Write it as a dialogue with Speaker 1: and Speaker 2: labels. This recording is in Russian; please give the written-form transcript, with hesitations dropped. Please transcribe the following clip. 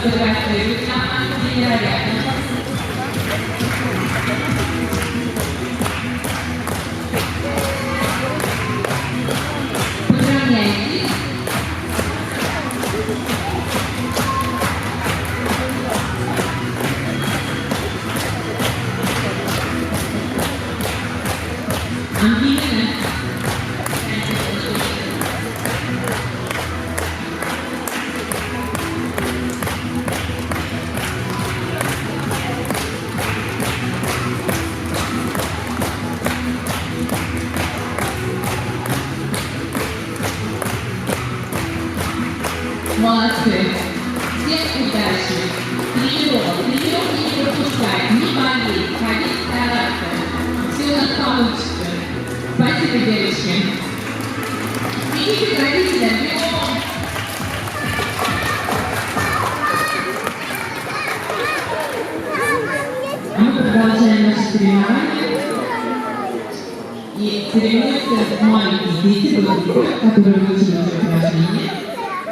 Speaker 1: фотографии, невероятно. Поздравляйте. Ангелина. Молодцы. Всем удачи. Тренировок не пропускать, не болеть, ходить стараться. Все у нас получится. Спасибо, девочки. Идите к родителям, бегом. Мы продолжаем наше соревнование. И соревнуются маленькие дети, которые выучили уже упражнения.